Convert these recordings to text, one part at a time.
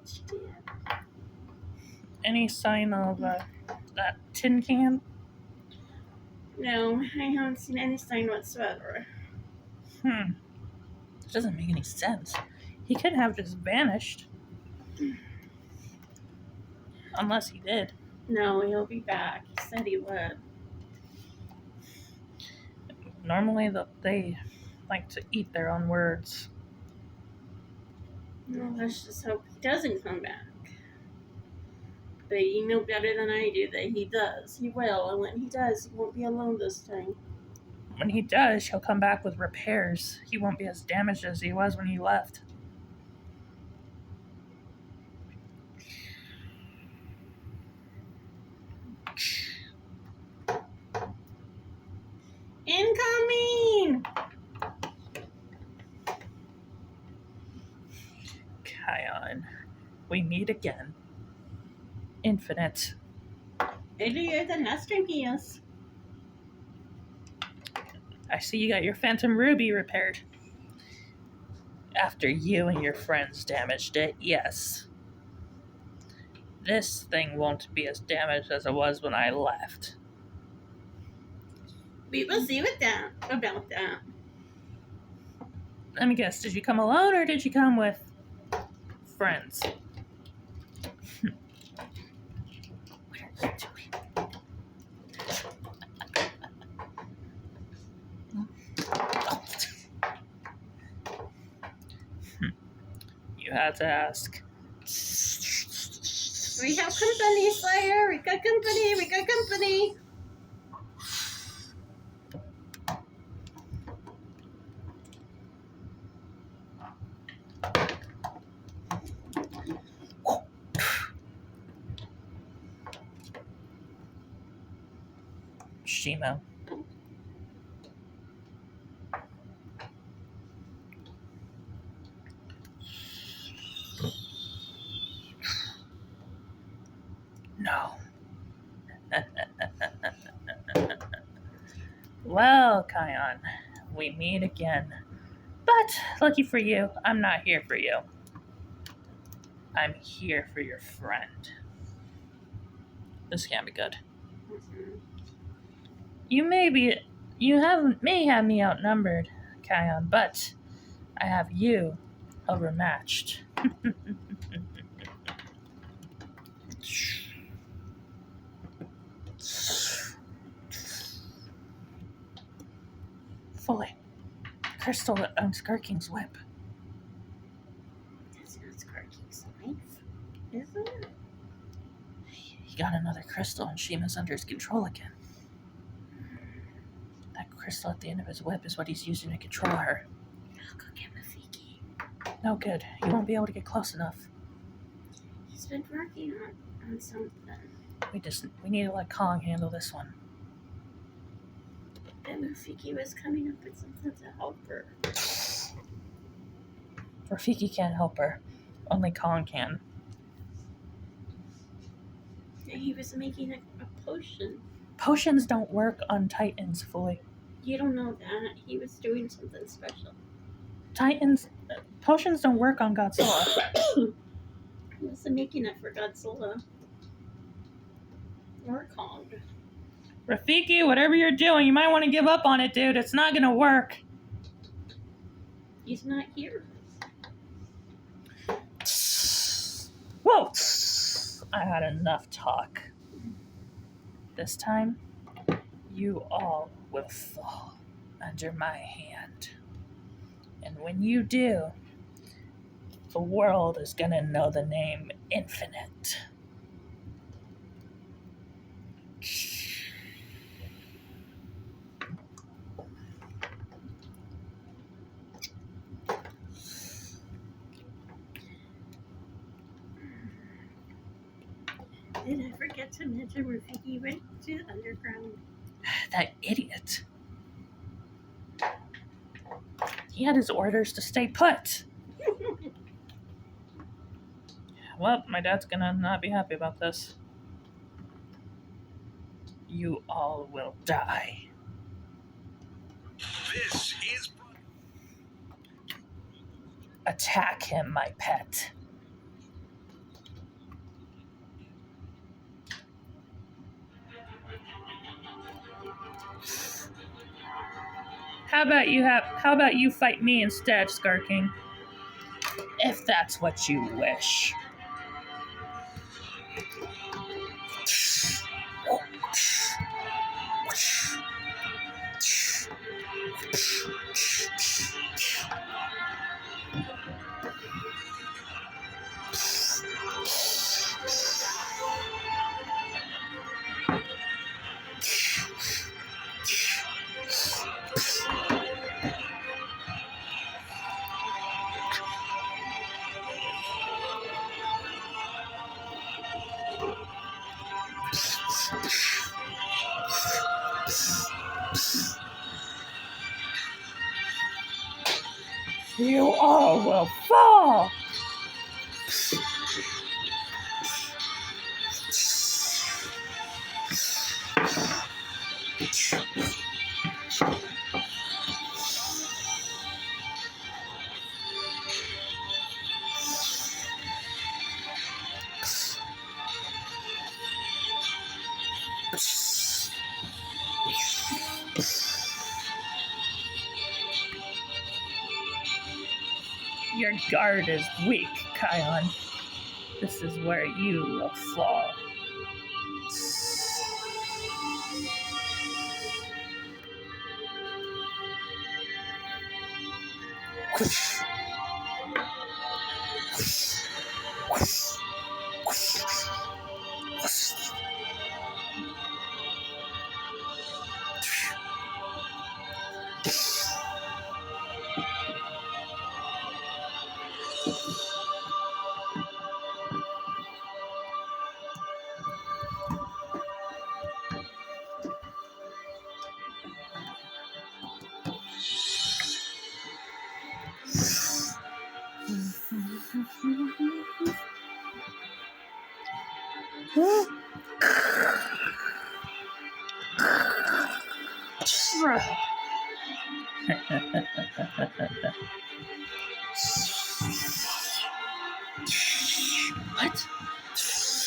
She did. Any sign of that tin can? No, I haven't seen any sign whatsoever. It doesn't make any sense. He could have just vanished. Unless he did. No, he'll be back. He said he would. Normally they like to eat their own words. No, let's just hope he doesn't come back. But you know better than I do that he does. He will, and when he does, he won't be alone this time. When he does, he'll come back with repairs. He won't be as damaged as he was when he left. Incoming! Kion, we meet again. Infinite. Earlier than last time, yes. I see you got your Phantom Ruby repaired. After you and your friends damaged it, yes. This thing won't be as damaged as it was when I left. We will see about that. Let me guess, did you come alone or did you come with friends? What are you doing? You had to ask. We have company, Slayer. We got company. Shimu. No. Well, Kion, we meet again. But, lucky for you, I'm not here for you. I'm here for your friend. This can't be good. You may have me outnumbered, Kion, but I have you overmatched. Fully. Crystal that owns Skarking's whip. That's not Skarking's knife, is it? He got another crystal and Shima's under his control again. That crystal at the end of his whip is what he's using to control her. I'll go get Rafiki. No good. He won't be able to get close enough. He's been working on something. We need to let Kong handle this one. And Rafiki was coming up with something to help her. Rafiki can't help her. Only Kong can. And he was making a potion. Potions don't work on Titans fully. You don't know that. He was doing something special. Potions don't work on Godzilla. He wasn't making it for Godzilla. Or Kong. Rafiki, whatever you're doing, you might want to give up on it, dude. It's not gonna work. He's not here. Whoa! I had enough talk. This time, you all will fall under my hand. And when you do, the world is gonna know the name Infinite. Did I forget to mention Rafiki went to the underground? That idiot. He had his orders to stay put. Well, my dad's gonna not be happy about this. You all will die. This is... Attack him, my pet. How about you fight me instead, Scar King? If that's what you wish. You all will fall! Your guard is weak, Kion. This is where you will fall. What? Stop!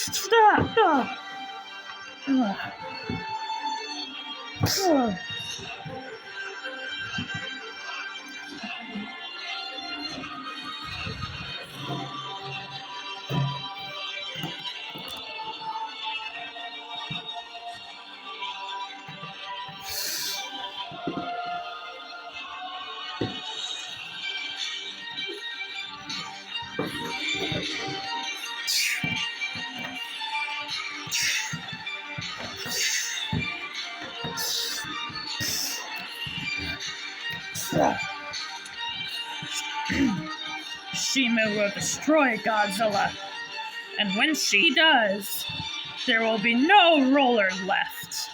Shimu will destroy Godzilla, and when she does, there will be no roller left.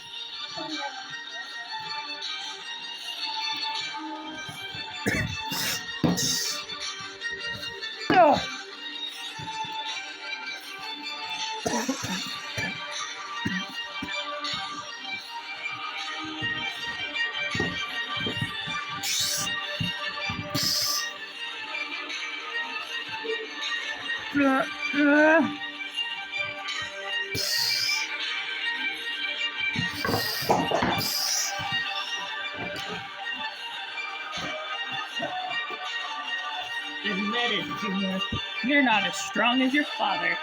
Oh. Admit it, Junior. You're not as strong as your father,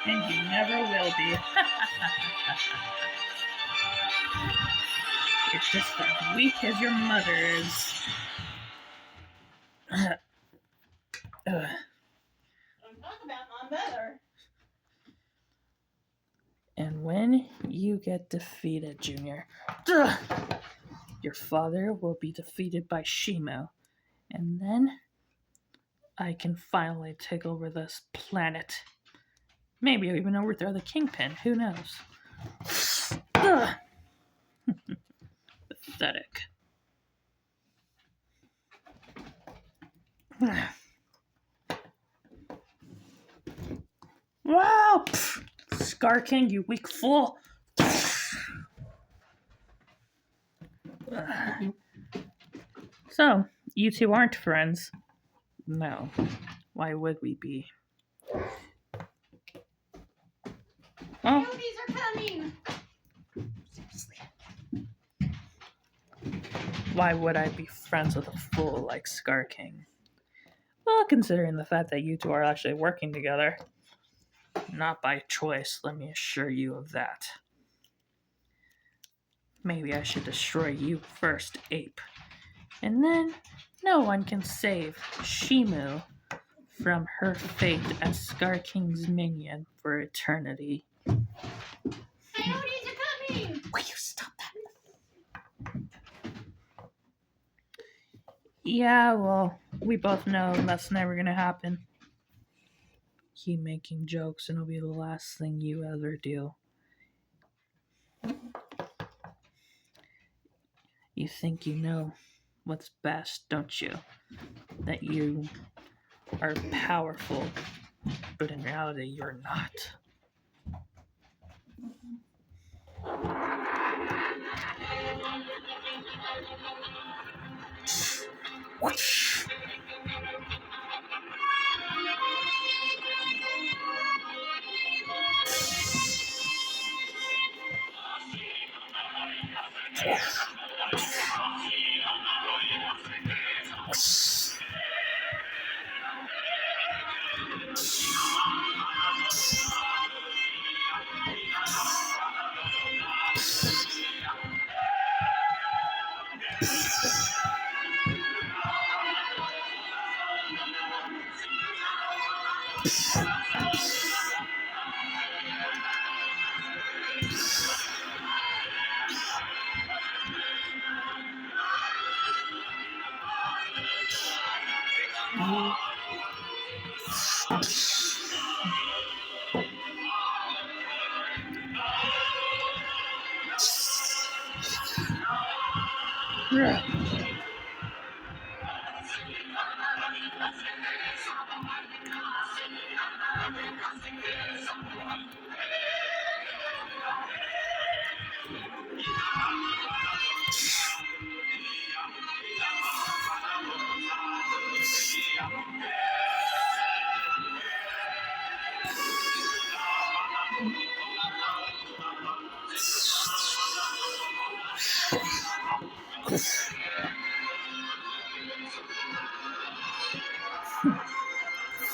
and you never will be. You're just as weak as your mother is. Don't talk about my mother. And when you get defeated, Junior, your father will be defeated by Shimu, and then I can finally take over this planet. Maybe I'll even overthrow the Kingpin. Who knows? Pathetic. Wow! Scar King, you weak fool! So, you two aren't friends? No. Why would we be? Oh. Movies are coming! Seriously. Why would I be friends with a fool like Scar King? Well, considering the fact that you two are actually working together. Not by choice, let me assure you of that. Maybe I should destroy you first, ape. And then no one can save Shimu from her fate as Scar King's minion for eternity. Coyotes are coming! Will you stop that? Yeah, well, we both know that's never gonna happen. Keep making jokes and it'll be the last thing you ever do. You think you know what's best, don't you? That you are powerful, but in reality, you're not. Whoosh.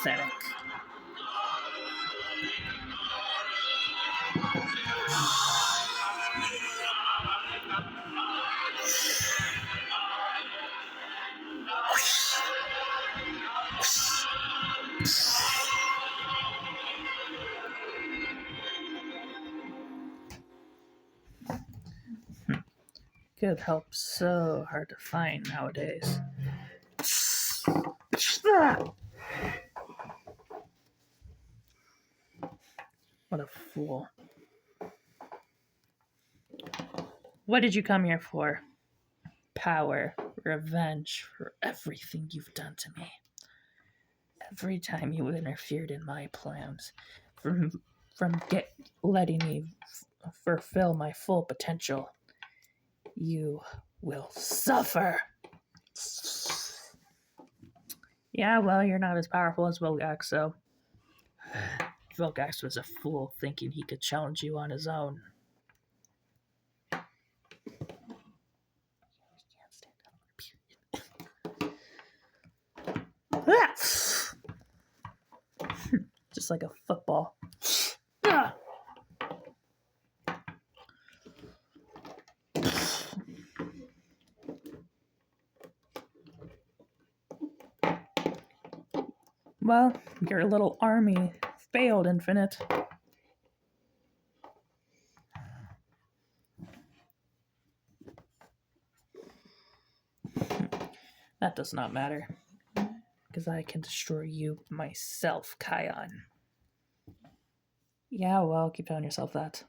Pathetic. Good help's so hard to find nowadays. What a fool. What did you come here for? Power, revenge for everything you've done to me. Every time you interfered in my plans, from letting me fulfill my full potential, you will suffer. Yeah, well, you're not as powerful as Vilgax, so Vilgax was a fool thinking he could challenge you on his own. Just like a football. Well, your little army failed, Infinite. That does not matter, because I can destroy you myself, Kion. Yeah, well, keep telling yourself that.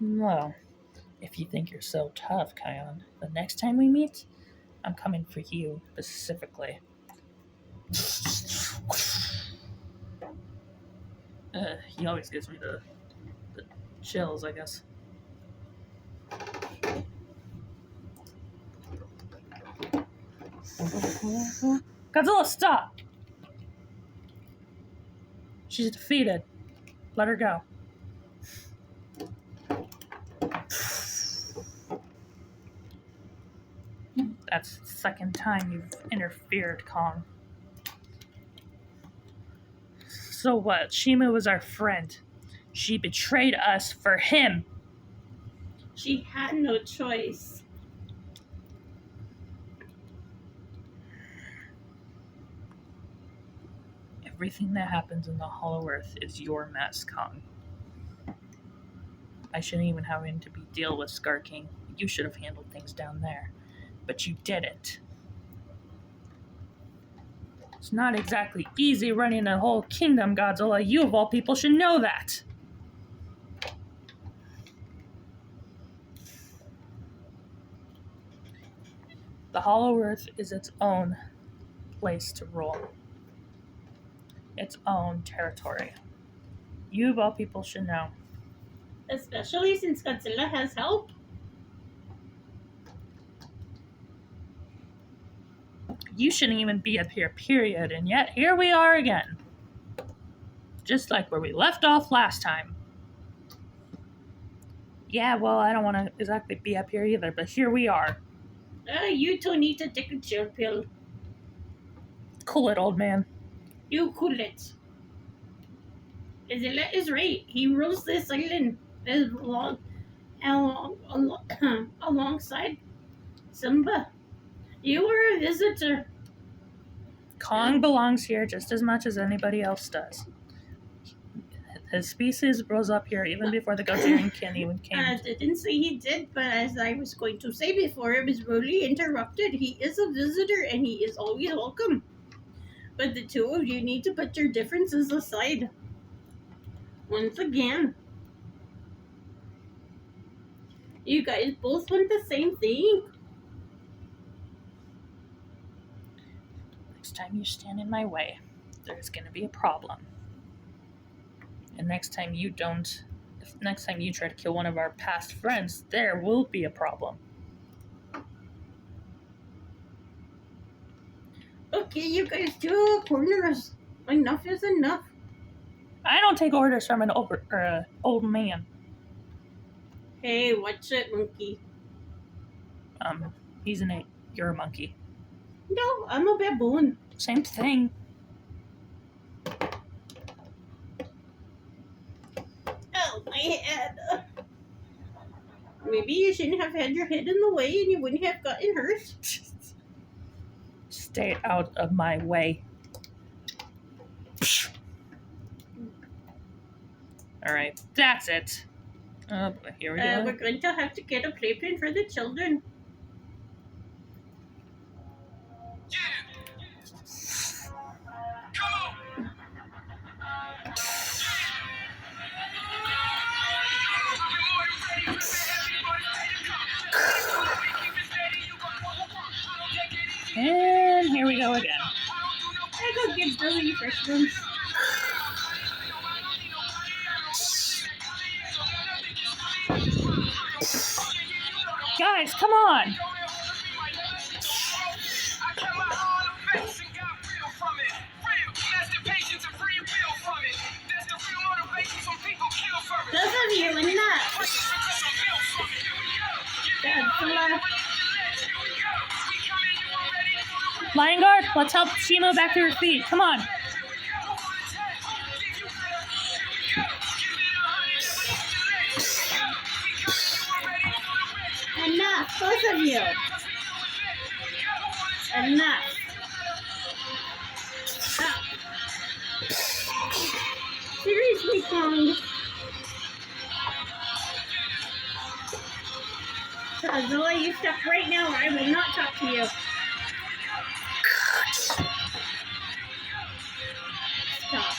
Well, if you think you're so tough, Kion, the next time we meet, I'm coming for you specifically. He always gives me the chills, I guess. Godzilla, stop! She's defeated. Let her go. That's the second time you've interfered, Kong. So what? Shimu was our friend. She betrayed us for him. She had no choice. Everything that happens in the Hollow Earth is your mess, Kong. I shouldn't even have to deal with Scar King. You should have handled things down there. But you didn't. It's not exactly easy running a whole kingdom, Godzilla. You of all people should know that. The Hollow Earth is its own place to rule. Its own territory. You of all people should know. Especially since Godzilla has help. You shouldn't even be up here, period. And yet, here we are again. Just like where we left off last time. Yeah, well, I don't want to exactly be up here either, but here we are. You two need to take a chill pill. Cool it, old man. You cool it. Godzilla is right. He rules this island alongside Simba. You were a visitor. Kong belongs here just as much as anybody else does. His species rose up here even before the Godzilla King even came. I didn't say he did, but as I was going to say before, it was rudely interrupted. He is a visitor and he is always welcome. But the two of you need to put your differences aside. Once again. You guys both want the same thing. Next time you stand in my way, there's going to be a problem. And next time you try to kill one of our past friends, there will be a problem. Okay, you guys do corner us. Enough is enough. I don't take orders from an old man. Hey, watch it, monkey. He's an ape. You're a monkey. No, I'm a baboon. Same thing. Oh, my head. Maybe you shouldn't have had your head in the way and you wouldn't have gotten hurt. Stay out of my way. Alright, that's it. Here we go. We're going to have to get a playpen for the children. And here we go again. I go get Billy refreshments. Guys, come on! Those of you in that. Godzilla. Lion Guard, let's help Shimu back to her feet. Come on. Enough, both of you. Enough. Stop. Seriously, Kong. Godzilla, you stop right now or I will not talk to you. Stop.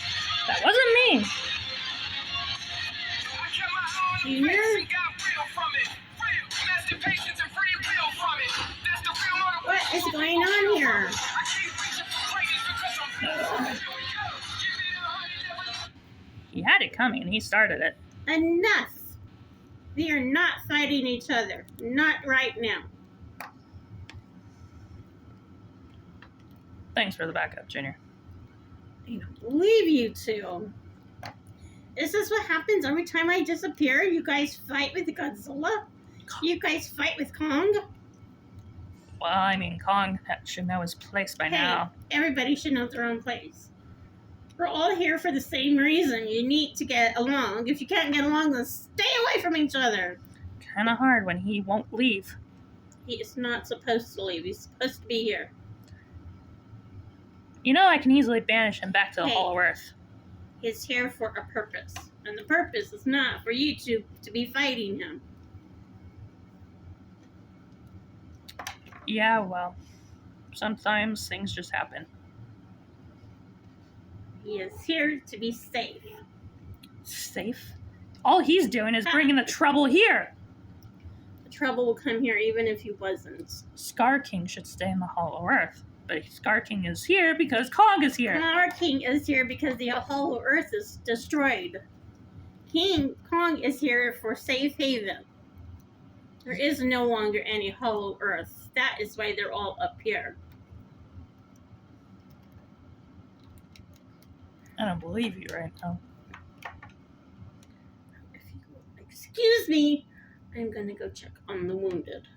That wasn't me. Junior? What is going on here? He had it coming. He started it. Enough. We are not fighting each other. Not right now. Thanks for the backup, Junior. I don't believe you two. Is this what happens every time I disappear? You guys fight with Godzilla? You guys fight with Kong? Well, I mean, Kong should know his place by now. Everybody should know their own place. We're all here for the same reason. You need to get along. If you can't get along, then stay away from each other. Kind of hard when he won't leave. He is not supposed to leave. He's supposed to be here. You know, I can easily banish him back to the Hollow Earth. He's here for a purpose. And the purpose is not for you to be fighting him. Yeah, well, sometimes things just happen. He is here to be safe. Safe? All he's doing is bringing the trouble here. The trouble will come here even if he wasn't. Scar King should stay in the Hollow Earth. But Scar King is here because Kong is here. Scar King is here because the Hollow Earth is destroyed. Kong is here for safe haven. There is no longer any Hollow Earth. That is why they're all up here. I don't believe you right now. If you will excuse me, I'm going to go check on the wounded.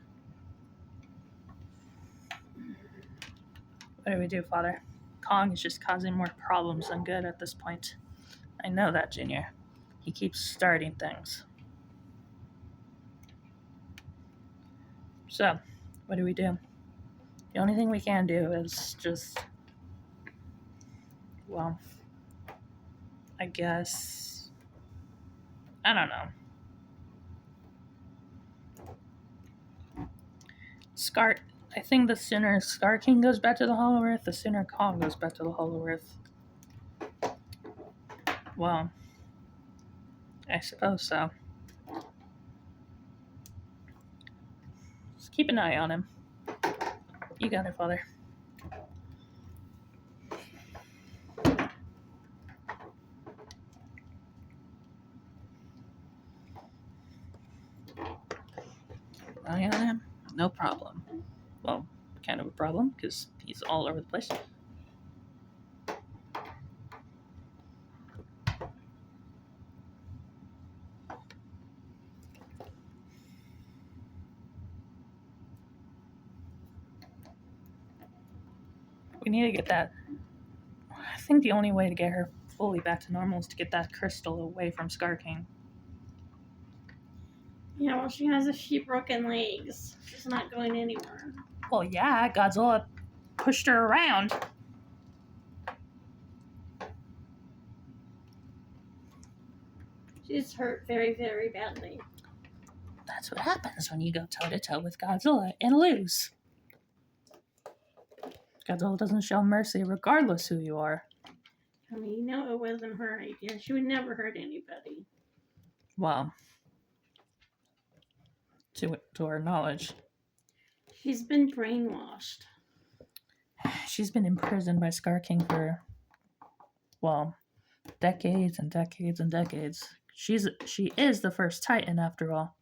What do we do, Father? Kong is just causing more problems than good at this point. I know that, Junior. He keeps starting things. So, what do we do? The only thing we can do is just... Well... I guess... I don't know. I think the sooner Scar King goes back to the Hollow Earth, the sooner Kong goes back to the Hollow Earth. Well, I suppose so. Just keep an eye on him. You got it, Father. Eye on him? No problem. Well, kind of a problem, because he's all over the place. We need to get that... I think the only way to get her fully back to normal is to get that crystal away from Scar King. Yeah, well, she has a few broken legs. She's not going anywhere. Well, yeah, Godzilla pushed her around. She's hurt very, very badly. That's what happens when you go toe-to-toe with Godzilla and lose. Godzilla doesn't show mercy regardless who you are. I mean, you know it wasn't her idea. She would never hurt anybody. Well, to our knowledge. She's been brainwashed. She's been imprisoned by Scar King for, well, decades and decades and decades. She is the first Titan, after all.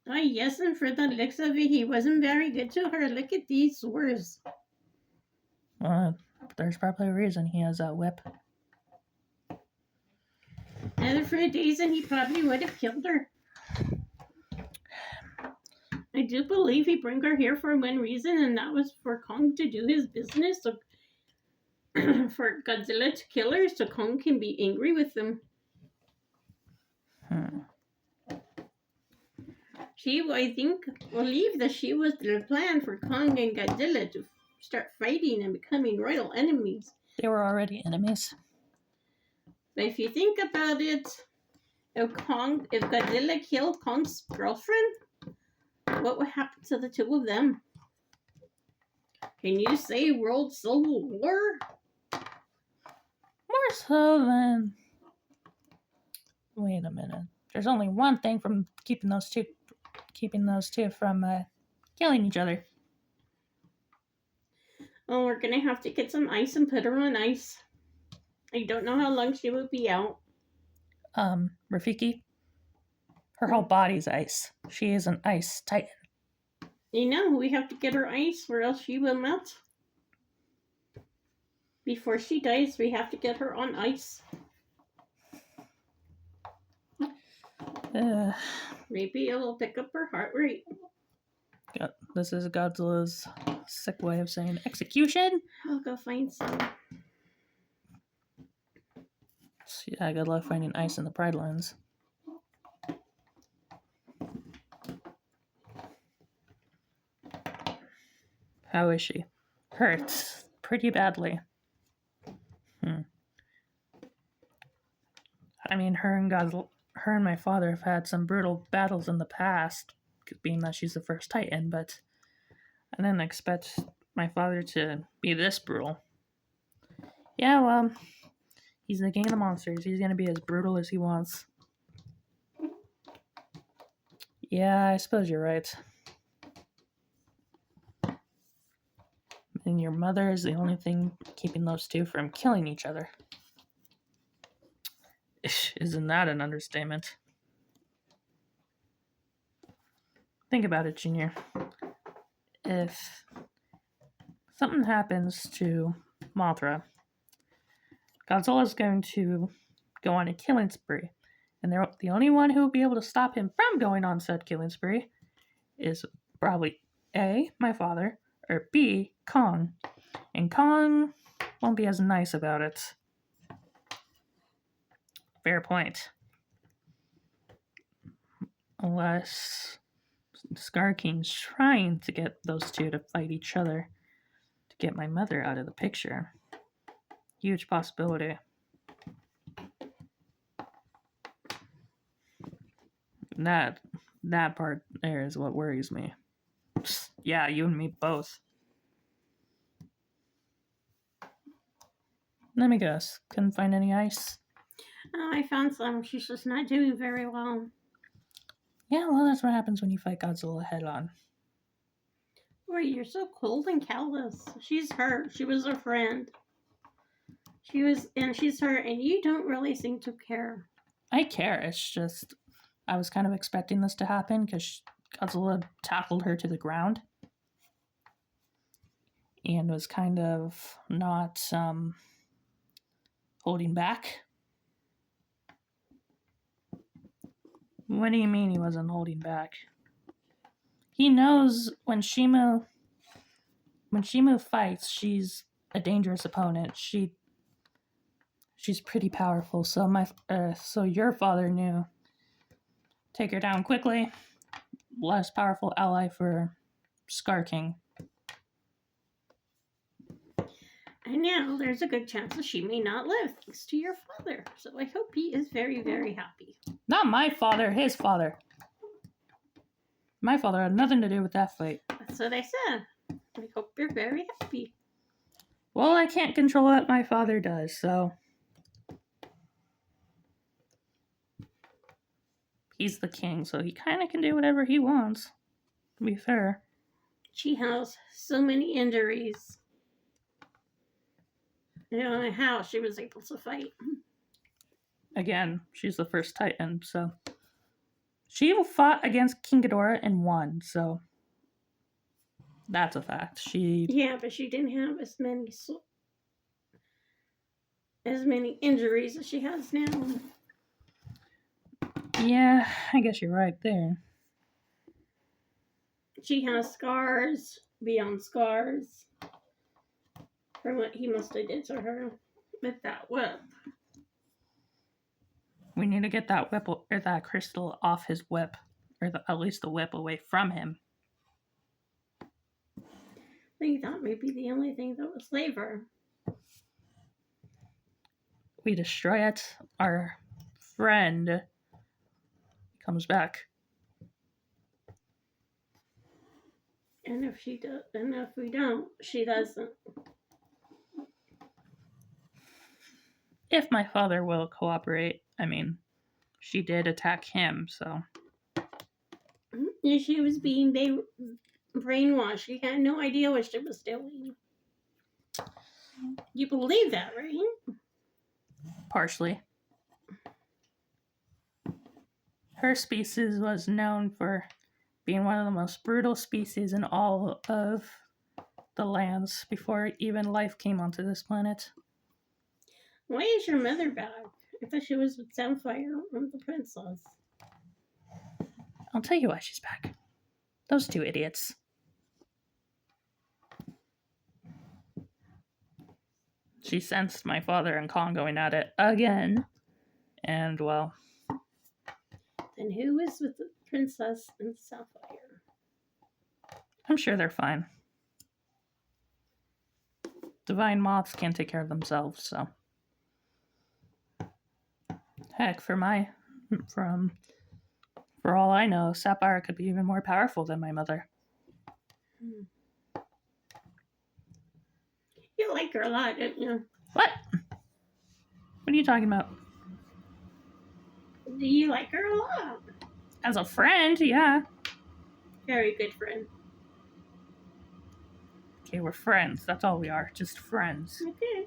Oh, yes, and for the looks of it, he wasn't very good to her. Look at these sores. There's probably a reason he has that whip. And for a reason, he probably would have killed her. I do believe he brought her here for one reason, and that was for Kong to do his business. So for Godzilla to kill her, so Kong can be angry with him. I believe that she was the plan for Kong and Godzilla to start fighting and becoming royal enemies. They were already enemies. But if you think about it, if Godzilla killed Kong's girlfriend, what would happen to the two of them? Can you say world civil war? More so than... Wait a minute. There's only one thing from keeping those two from killing each other. Oh, we're gonna have to get some ice and put her on ice. I don't know how long she will be out. Rafiki, her whole body's ice. She is an ice titan. You know, we have to get her ice or else she will melt. Before she dies, we have to get her on ice. Maybe it'll pick up her heart rate. This is Godzilla's sick way of saying execution. I'll go find some. Yeah, good luck finding ice in the Pride Lands. How is she? Hurts pretty badly. I mean, her and my father have had some brutal battles in the past, being that she's the first Titan, but I didn't expect my father to be this brutal. Yeah, well, he's the king of the monsters. He's gonna be as brutal as he wants. Yeah, I suppose you're right. And your mother is the only thing keeping those two from killing each other. Isn't that an understatement? Think about it, Junior. If something happens to Mothra, Godzilla's going to go on a killing spree. And the only one who will be able to stop him from going on said killing spree is probably A, my father, or B, Kong. And Kong won't be as nice about it. Fair point. Unless Scar King's trying to get those two to fight each other to get my mother out of the picture. Huge possibility. That part there is what worries me. Yeah, you and me both. Let me guess. Couldn't find any ice? Oh, I found some. She's just not doing very well. Yeah, well, that's what happens when you fight Godzilla head on. Boy, you're so cold and callous. She's hurt. She was a friend. She's hurt, and you don't really seem to care. I care. It's just, I was kind of expecting this to happen because Godzilla tackled her to the ground and was kind of not holding back. What do you mean he wasn't holding back? He knows when Shimu fights, she's a dangerous opponent. She's pretty powerful. So your father knew. Take her down quickly. Less powerful ally for Scar King. And now there's a good chance that she may not live thanks to your father. So I hope he is very, very happy. Not my father, his father. My father had nothing to do with that fight. That's what I said. I hope you're very happy. Well, I can't control what my father does, so. He's the king, so he kind of can do whatever he wants, to be fair. She has so many injuries. I don't know how she was able to fight. Again, she's the first Titan, so. She fought against King Ghidorah and won, so. That's a fact. Yeah, but she didn't have as many injuries as she has now. Yeah, I guess you're right there. She has scars beyond scars from what he must have did to her with that whip. We need to get that whip or that crystal off his whip, or at least the whip away from him. I think that may be the only thing that would save her. We destroy it. Our friend comes back. And if we don't, she doesn't. If my father will cooperate, I mean, she did attack him, so. She was being brainwashed. She had no idea what she was doing. You believe that, right? Partially. Her species was known for being one of the most brutal species in all of the lands before even life came onto this planet. Why is your mother back? I thought she was with Sapphire and the princess. I'll tell you why she's back. Those two idiots. She sensed my father and Kong going at it again. And, well, Then who is with the princess and Sapphire? I'm sure they're fine. Divine moths can't take care of themselves, so. Heck, for all I know, Sapphire could be even more powerful than my mother. You like her a lot, don't you? What? What are you talking about? Do you like her a lot? As a friend, yeah. Very good friend. Okay, we're friends. That's all we are. Just friends. Okay.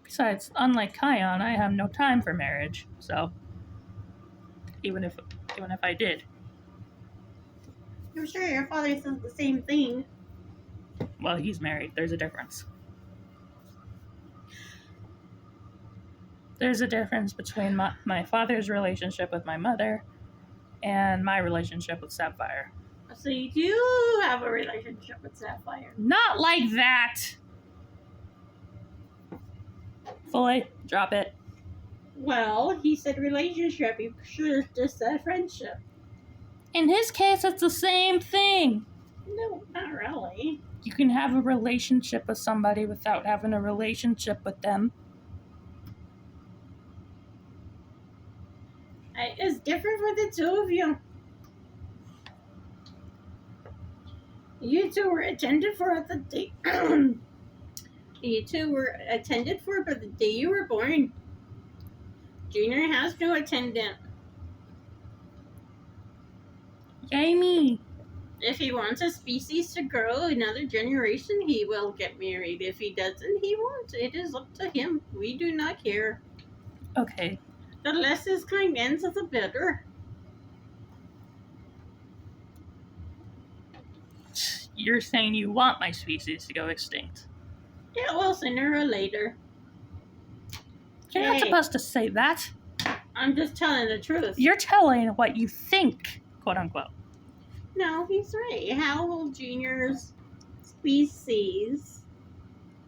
Besides, unlike Kion, I have no time for marriage. So, even if I did, I'm sure your father says the same thing. well, he's married. There's a difference. There's a difference between my father's relationship with my mother and my relationship with Sapphire. So you do have a relationship with Sapphire. Not like that! Fully, drop it. Well, he said relationship. You should have just said friendship. In his case, it's the same thing. No, not really. You can have a relationship with somebody without having a relationship with them. It's different for the two of you. You two were attended for at the day. You two were attended for by the day you were born. Junior has no attendant. Yay me! If he wants a species to grow another generation, he will get married. If he doesn't, he won't. It is up to him. We do not care. Okay. The less his kind ends, the better. You're saying you want my species to go extinct. Yeah, well, sooner or later. You're not Hey. supposed to say that. I'm just telling the truth. You're telling what you think, quote unquote. No, he's right. How will Junior's species...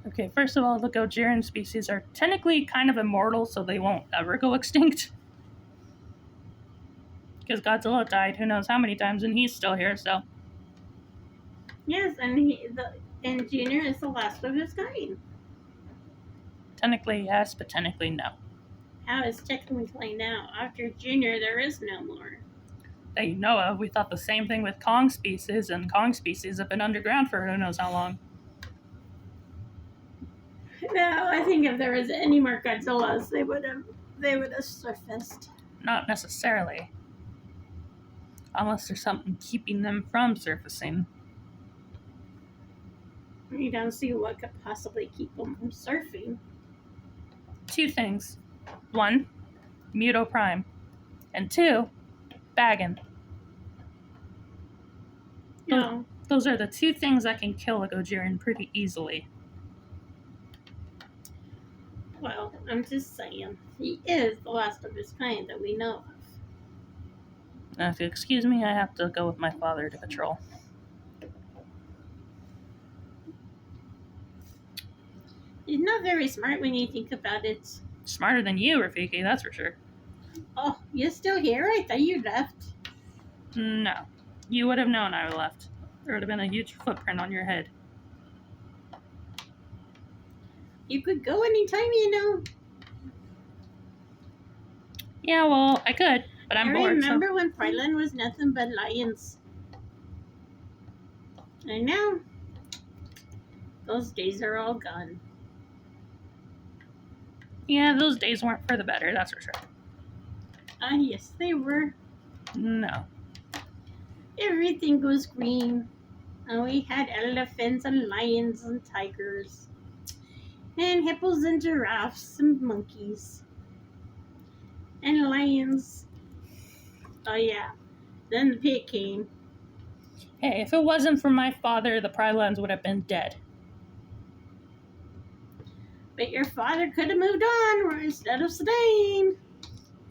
Okay, first of all, the Godzilla species are technically kind of immortal, so they won't ever go extinct. Because Godzilla died who knows how many times, and he's still here, so. Yes, and Junior is the last of his kind. Technically, yes, but technically, no. How is technically now? After Junior, there is no more. That you know of, we thought the same thing with Kong species, and Kong species have been underground for who knows how long. No, I think if there was any more Godzillas, they would have surfaced. Not necessarily. Unless there's something keeping them from surfacing. You don't see what could possibly keep them from surfing. Two things. One, Muto Prime. And two, Baggin. No. Those are the two things that can kill a Gojiran pretty easily. Well, I'm just saying. He is the last of his kind that we know of. Now, if you excuse me, I have to go with my father to patrol. He's not very smart when you think about it. Smarter than you, Rafiki, that's for sure. Oh, you're still here? I thought you left. No. You would have known I left. There would have been a huge footprint on your head. You could go anytime, you know. Yeah, well, I could, but I'm bored. I remember when Fryland was nothing but lions. And now, those days are all gone. Yeah, those days weren't for the better, that's for sure. Yes, they were. No. Everything was green. And we had elephants and lions and tigers. And hippos and giraffes and monkeys. And lions. Oh yeah. Then the pig came. Hey, if it wasn't for my father, the Prylands would have been dead. But your father could have moved on instead of staying.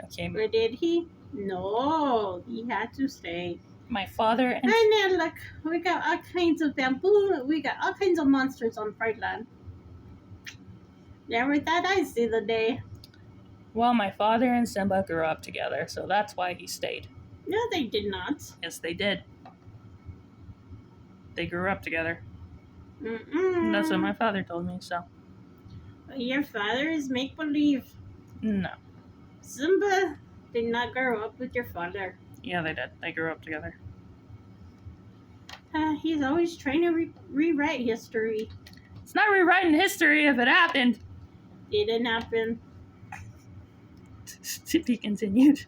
Okay, Or did he? No, he had to stay. my father and... And then look, we got all kinds of bamboo. We got all kinds of monsters on Pride Never thought I'd see the day. Well, my father and Simba grew up together, so that's why he stayed. No, they did not. Yes, they did. They grew up together. Mm-mm. That's what my father told me, so... Your father is make-believe. No. Simba did not grow up with your father. Yeah, they did. They grew up together. He's always trying to rewrite history. It's not rewriting history if it happened. It didn't happen. To be continued.